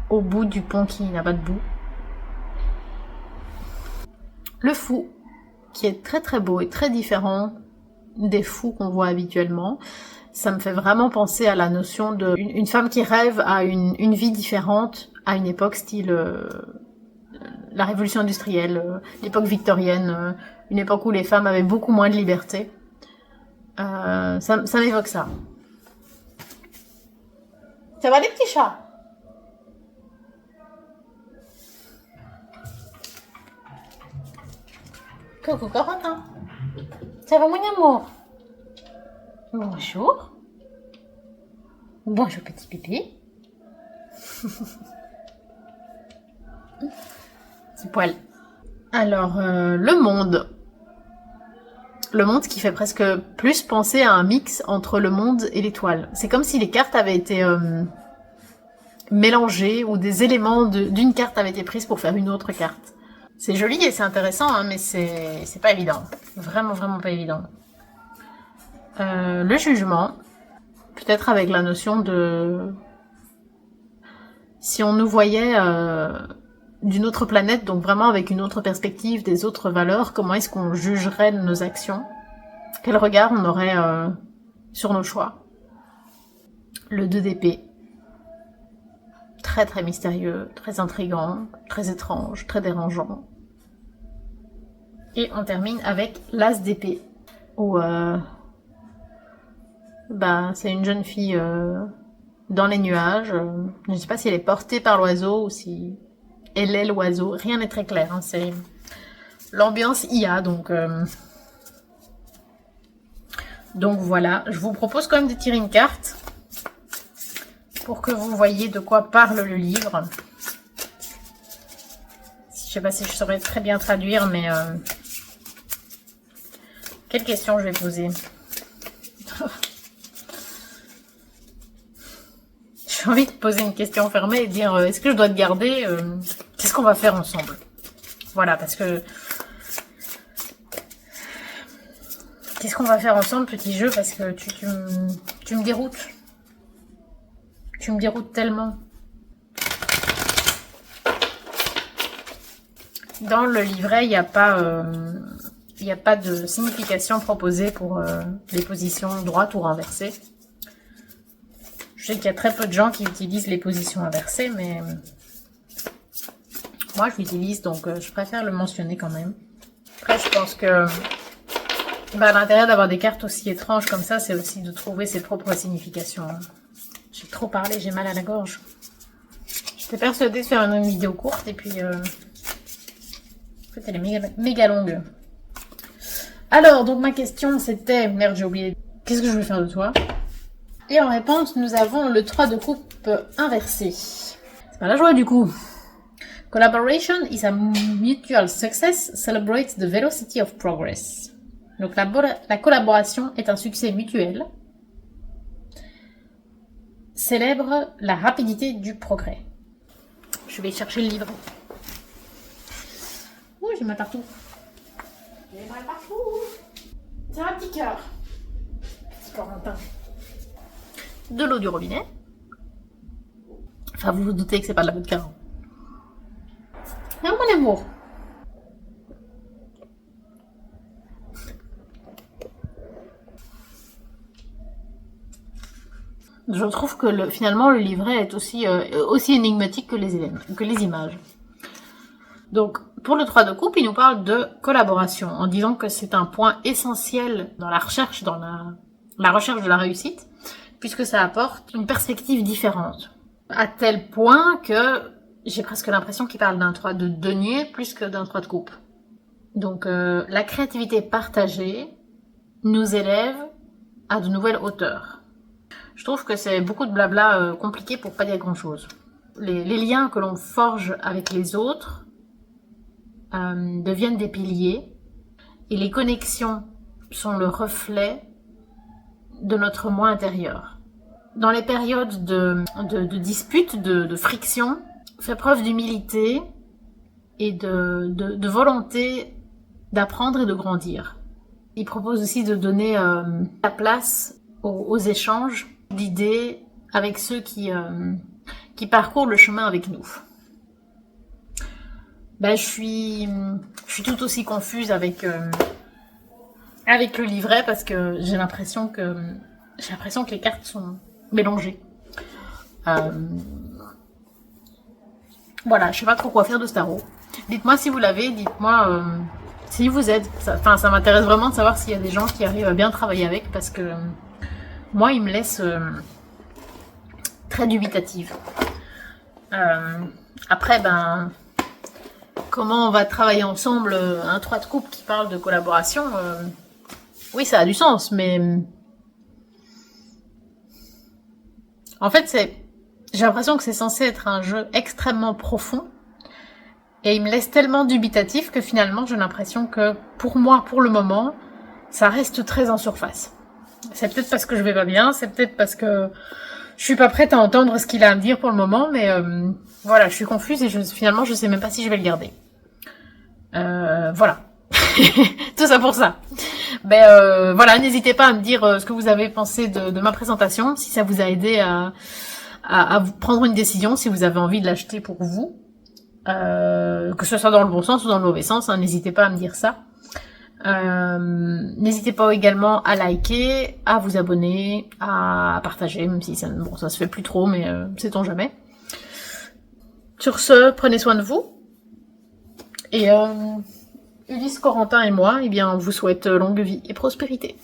au bout du pont qui n'a pas de bout. Le fou, qui est très très beau et très différent des fous qu'on voit habituellement. Ça me fait vraiment penser à la notion d'une femme qui rêve à une vie différente à une époque style la révolution industrielle, l'époque victorienne, une époque où les femmes avaient beaucoup moins de liberté. Ça m'évoque ça. Ça va les petits chats? Coucou Corentin. Ça va mon amour? Bonjour. Bonjour petit pipi. Petit poil. Alors, le monde. Le monde qui fait presque plus penser à un mix entre le monde et l'étoile. C'est comme si les cartes avaient été mélangées ou des éléments d'une carte avaient été prises pour faire une autre carte. C'est joli et c'est intéressant, hein, mais c'est pas évident. Vraiment, vraiment pas évident. Le jugement, peut-être avec la notion de... Si on nous voyait d'une autre planète, donc vraiment avec une autre perspective, des autres valeurs, comment est-ce qu'on jugerait nos actions? Quel regard on aurait sur nos choix? Le 2 d'épée. Très très mystérieux, très intriguant, très étrange, très dérangeant. Et on termine avec l'As d'épée, où c'est une jeune fille dans les nuages. Je ne sais pas si elle est portée par l'oiseau ou si elle est l'oiseau. Rien n'est très clair. Hein. C'est l'ambiance IA, donc Donc voilà, je vous propose quand même de tirer une carte pour que vous voyez de quoi parle le livre. Je sais pas si je saurais très bien traduire, mais quelle question je vais poser? J'ai envie de poser une question fermée et dire est-ce que je dois te garder? Qu'est-ce qu'on va faire ensemble? Voilà, parce que qu'est-ce qu'on va faire ensemble, petit jeu? Parce que tu me déroutes. Tu me déroutes tellement. Dans le livret, il n'y a pas de signification proposée pour les positions droite ou renversée. Je sais qu'il y a très peu de gens qui utilisent les positions inversées, mais moi je l'utilise, donc je préfère le mentionner quand même. Après, je pense que l'intérêt d'avoir des cartes aussi étranges comme ça, c'est aussi de trouver ses propres significations. J'ai trop parlé, j'ai mal à la gorge. J'étais persuadée de faire une vidéo courte, et puis en fait elle est méga longue. Alors, donc ma question c'était, merde j'ai oublié, qu'est-ce que je vais faire de toi? Et en réponse, nous avons le 3 de coupe inversé. C'est pas la joie du coup. Collaboration is a mutual success, celebrates the velocity of progress. Donc la collaboration est un succès mutuel, célèbre la rapidité du progrès. Je vais chercher le livre. Ouh, j'ai mal partout. J'ai mal partout. C'est un petit cœur. C'est Corentin. De l'eau du robinet. Enfin, vous vous doutez que c'est pas de la vodka. Ah, mon amour. Je trouve que finalement le livret est aussi énigmatique que les images. Donc, pour le 3 de coupe, il nous parle de collaboration, en disant que c'est un point essentiel dans la recherche, dans la recherche de la réussite, puisque ça apporte une perspective différente. À tel point que j'ai presque l'impression qu'il parle d'un 3 de denier plus que d'un 3 de coupe. Donc, la créativité partagée nous élève à de nouvelles hauteurs. Je trouve que c'est beaucoup de blabla compliqué pour pas dire grand-chose. Les liens que l'on forge avec les autres deviennent des piliers, et les connexions sont le reflet de notre moi intérieur. Dans les périodes de disputes, de friction, fait preuve d'humilité et de volonté d'apprendre et de grandir. Il propose aussi de donner la place aux échanges d'idées avec ceux qui parcourent le chemin avec nous. Je suis tout aussi confuse avec le livret, parce que j'ai l'impression que les cartes sont mélangées. Voilà, je sais pas trop quoi faire de ce tarot. Dites-moi si vous l'avez, dites-moi s'il vous aide. Ça m'intéresse vraiment de savoir s'il y a des gens qui arrivent à bien travailler avec, parce que moi, il me laisse très dubitative. Après, comment on va travailler ensemble un 3 de coupe qui parle de collaboration, oui, ça a du sens, mais en fait, j'ai l'impression que c'est censé être un jeu extrêmement profond, et il me laisse tellement dubitatif que finalement, j'ai l'impression que pour moi, pour le moment, ça reste très en surface. C'est peut-être parce que je vais pas bien, c'est peut-être parce que je suis pas prête à entendre ce qu'il a à me dire pour le moment, mais voilà, je suis confuse et finalement je sais même pas si je vais le garder. Voilà. Tout ça pour ça. Voilà, n'hésitez pas à me dire ce que vous avez pensé de ma présentation, si ça vous a aidé à vous prendre une décision, si vous avez envie de l'acheter pour vous. Que ce soit dans le bon sens ou dans le mauvais sens, hein, n'hésitez pas à me dire ça. N'hésitez pas également à liker, à vous abonner, à partager, même si ça se fait plus trop, mais sait-on jamais. Sur ce, prenez soin de vous. Et Ulysse, Corentin et moi, on vous souhaite longue vie et prospérité.